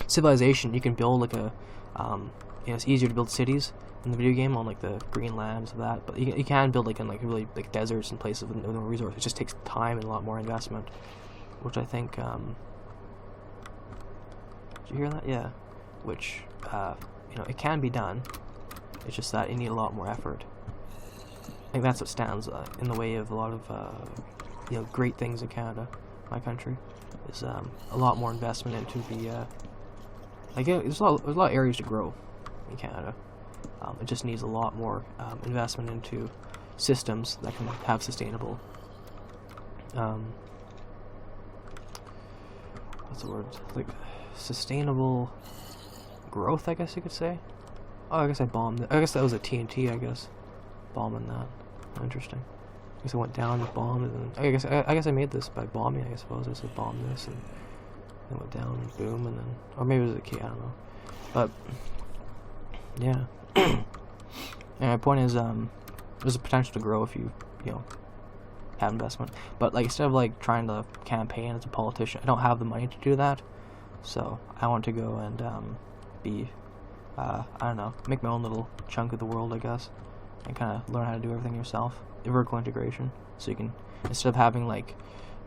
civilization. You can build like a, it's easier to build cities in the video game on like the green lands of that, but you can build like in like really like deserts and places with no resources. It just takes time and a lot more investment, which I think. Did you hear that? Yeah, which it can be done. It's just that you need a lot more effort. I think that's what stands in the way of a lot of great things in Canada, my country, is a lot more investment into the. There's a lot of areas to grow in Canada. It just needs a lot more investment into systems that can have sustainable. What's the word? Like sustainable growth, I guess you could say. Oh, I guess I bombed it. I guess that was a TNT. I guess bombing that. Interesting. I guess I went down and bombed, and then I guess I made this by bombing. I suppose I said bomb this and then went down and boom, and then or maybe it was a key. I don't know. But yeah. And my point is, there's a potential to grow if you have investment. But like instead of like trying to campaign as a politician, I don't have the money to do that. So I want to go and be, I don't know, make my own little chunk of the world, I guess, and kind of learn how to do everything yourself. Vertical integration, so you can, instead of having like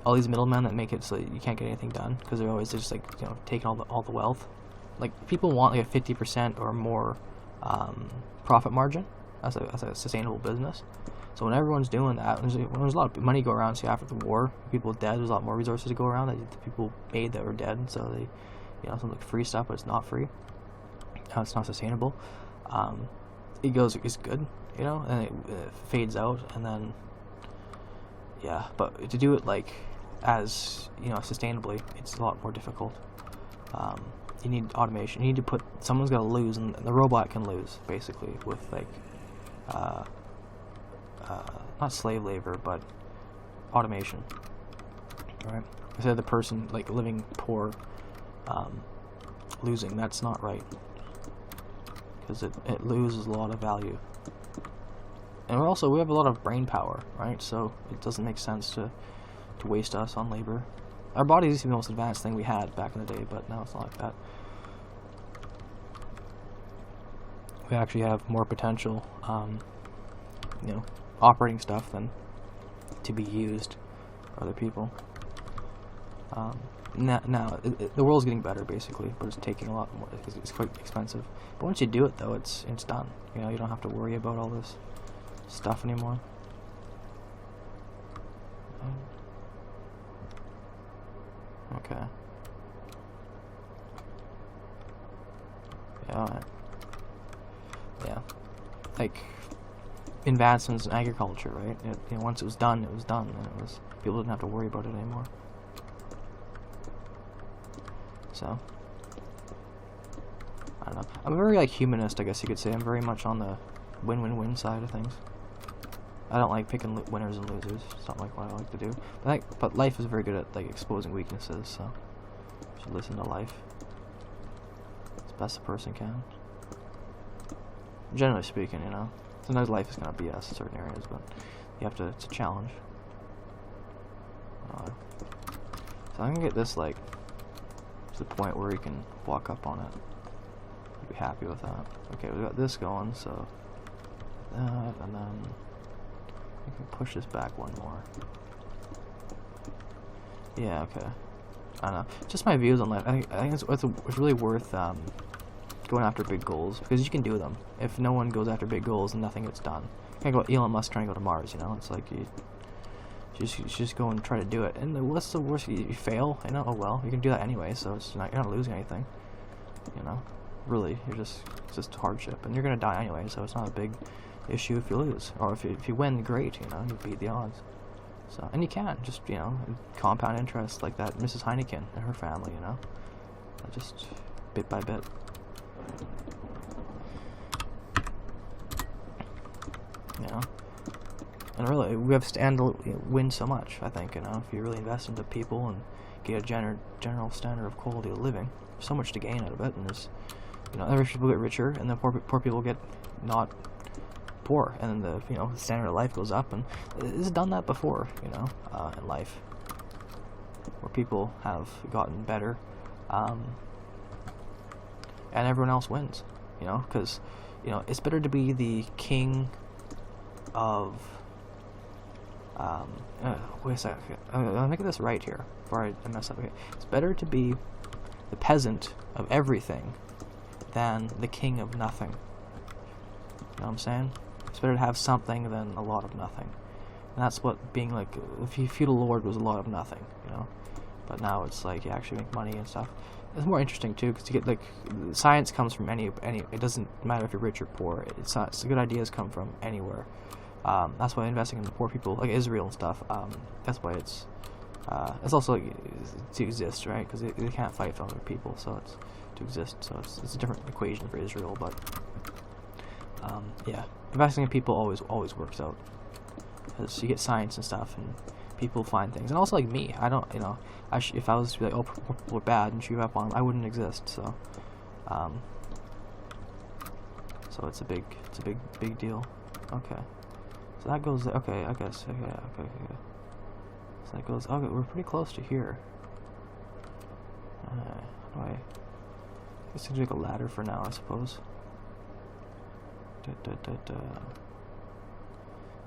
all these middlemen that make it so you can't get anything done because they're always just like taking all the wealth. Like people want like a 50% or more profit margin as a sustainable business. So when everyone's doing that, when there's a lot of money go around, so after the war, people dead, there's a lot more resources to go around that the people made that were dead. So they, some like free stuff, but it's not free. It's not sustainable. It's good, and it fades out, and then but to do it like as sustainably, it's a lot more difficult. You need automation. You need to put someone's got to lose, and the robot can lose basically with like not slave labor, but automation. Right? Instead of the person like living poor losing, that's not right, because it loses a lot of value. And we have a lot of brain power, right? So it doesn't make sense to waste us on labor. Our bodies used to be the most advanced thing we had back in the day, but now it's not like that. We actually have more potential, operating stuff than to be used for other people. Now the world's getting better, basically, but it's taking a lot more. It's quite expensive. But once you do it, though, it's done. You don't have to worry about all this stuff anymore. Okay. Yeah. Yeah. Like advancements in agriculture, right? Once it was done, and people didn't have to worry about it anymore. So I don't know. I'm very humanist, I guess you could say. I'm very much on the win-win-win side of things. I don't like picking winners and losers. It's not like what I like to do. But life is very good at exposing weaknesses, so you should listen to life as best a person can. Generally speaking, sometimes life is gonna BS in certain areas, but you have to. It's a challenge. So I'm gonna get this to the point where you can walk up on it. I'd be happy with that. Okay, we got this going, so that, and then we can push this back one more. Yeah, okay. I don't know. Just my views on life. I think it's really worth going after big goals, because you can do them. If no one goes after big goals, then nothing gets done. You can't go Elon Musk trying to go to Mars, It's like you just go and try to do it. And what's the worst? You fail, Oh well, you can do that anyway, so you're not losing anything, Really, it's just hardship, and you're gonna die anyway, so it's not a big issue if you lose, or if you win, great, you beat the odds. So, and you can just compound interest like that Mrs. Heineken and her family, just bit by bit. And really, we have to stand to win so much, I think, if you really invest into people and get a general standard of quality of living, there's so much to gain out of it, and there's, the rich people get richer, and the poor people get not poor, and then the standard of life goes up, and it's done that before, in life, where people have gotten better, and everyone else wins. You know, because it's better to be the king of. Wait a second. I'll make this right here before I mess up. Okay, it's better to be the peasant of everything than the king of nothing. You know what I'm saying? It's better to have something than a lot of nothing. And that's what being like a feudal lord was, a lot of nothing, you know. But now it's like you actually make money and stuff. It's more interesting too, because you get like science comes from any. It doesn't matter if you're rich or poor. It's not. It's good ideas come from anywhere. That's why investing in the poor people, like Israel and stuff. That's why it's also like, to exist, right? Because they can't fight for other people, so it's to exist. So it's a different equation for Israel, but yeah, investing in people always works out, because you get science and stuff, and people find things. And also like me, I don't, if I was to be like, oh, we're bad and shoot up on them, I wouldn't exist. So so it's a big deal. Okay. So that goes, okay, I guess, okay. So that goes, okay, we're pretty close to here. I guess I can take a ladder for now, I suppose.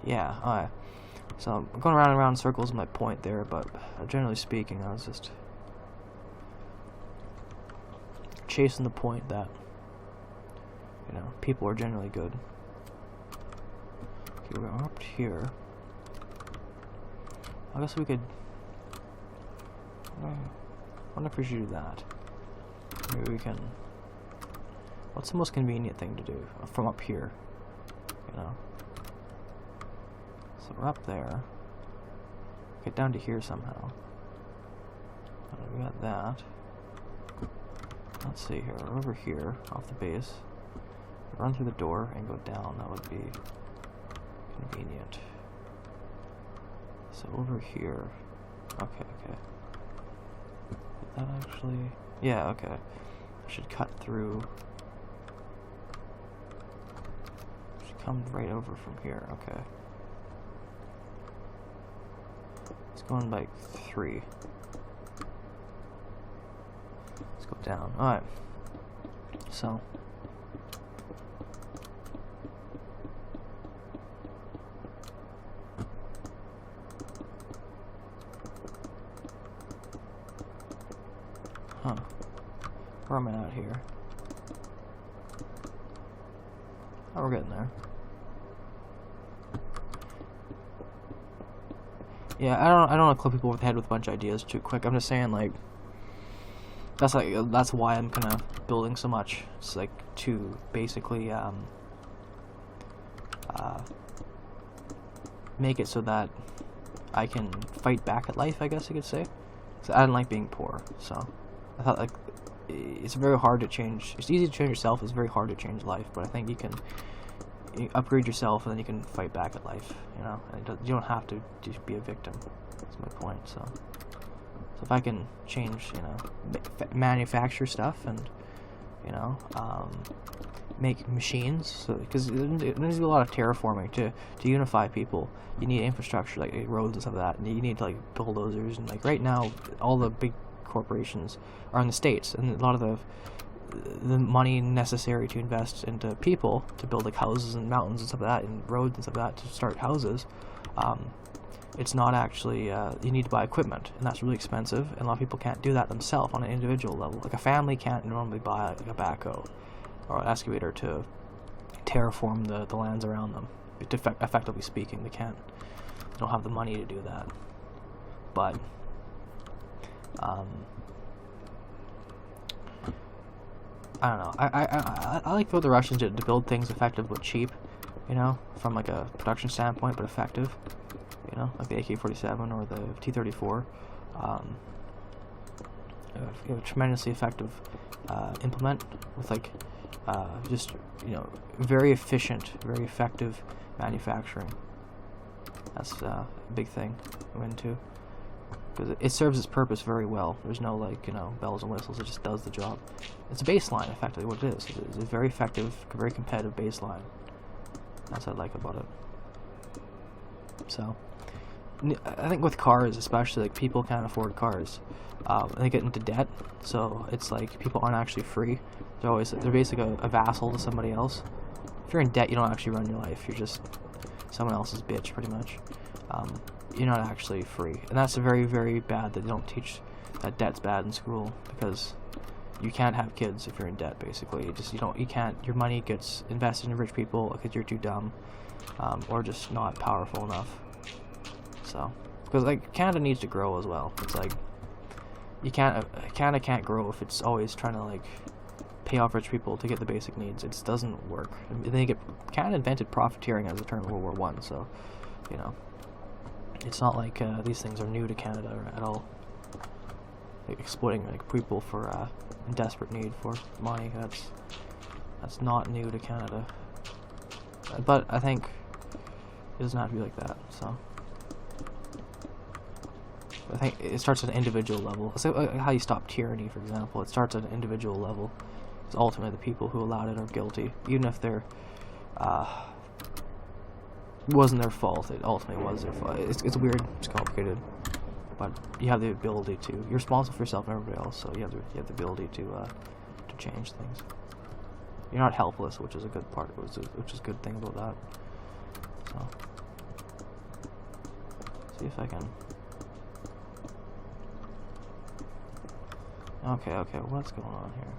Yeah, alright. So, I'm going around and around in circles with my point there, but generally speaking, I was just chasing the point that, people are generally good. Okay, we're up here. I guess we could. I wonder if we should do that. Maybe we can. What's the most convenient thing to do from up here? So we're up there. Get down to here somehow. We got that. Let's see here. We're over here, off the base. Run through the door and go down. That would be convenient. So over here. Okay. Did that actually? Yeah, okay. I should cut through. Should come right over from here. Okay. It's going like 3. Let's go down. Alright. So. Huh. Where am I at here? Oh, we're getting there. Yeah, I don't want to clip people over the head with a bunch of ideas too quick. I'm just saying, like, that's why I'm kind of building so much. It's like to basically make it so that I can fight back at life, I guess you could say. So I don't like being poor, so I thought, like, it's very hard to change. It's easy to change yourself. It's very hard to change life, but I think you can upgrade yourself, and then you can fight back at life. And you don't have to just be a victim. That's my point. So if I can change, manufacture stuff and make machines, so because there's a lot of terraforming to unify people. You need infrastructure like roads and stuff like that, and you need like bulldozers, and like right now all the big corporations are in the States, and a lot of the money necessary to invest into people to build like houses and mountains and stuff like that, and roads and stuff like that to start houses, it's not actually, you need to buy equipment, and that's really expensive, and a lot of people can't do that themselves on an individual level. Like a family can't normally buy like a backhoe or an excavator to terraform the lands around them. Effectively speaking, they don't have the money to do that. But I don't know. I like what the Russians did to build things effective but cheap, from like a production standpoint, but effective. Like the a.k.a. or the T-34. A tremendously effective implement with like just very efficient, very effective manufacturing. That's a big thing I'm into, because it serves its purpose very well. There's no like bells and whistles. It just does the job. It's a baseline, effectively what it is. It's a very effective, very competitive baseline. That's what I like about it. So I think with cars, especially, like, people can't afford cars. And they get into debt, so it's like people aren't actually free. They're basically a vassal to somebody else. If you're in debt, you don't actually run your life. You're just someone else's bitch, pretty much. You're not actually free, and that's very, very bad that they don't teach that debt's bad in school, because you can't have kids if you're in debt. Basically, you can't. Your money gets invested in rich people because you're too dumb, or just not powerful enough. So, because like Canada needs to grow as well. It's like Canada can't grow if it's always trying to like pay off rich people to get the basic needs. It just doesn't work. Canada invented profiteering as a term in World War One, so you know, it's not like these things are new to Canada at all. Like, exploiting like people for in desperate need for money. That's not new to Canada. But I think it doesn't have to be like that. So I think it starts at an individual level. It's like how you stop tyranny, for example. It starts at an individual level. Because ultimately, the people who allowed it are guilty, even if they're wasn't their fault. It ultimately was their fault. It's weird. It's complicated. But you have the ability to. You're responsible for yourself and everybody else. So you have the ability to change things. You're not helpless, which is a good part. Which is a good thing about that. So see if I can. Okay, what's going on here?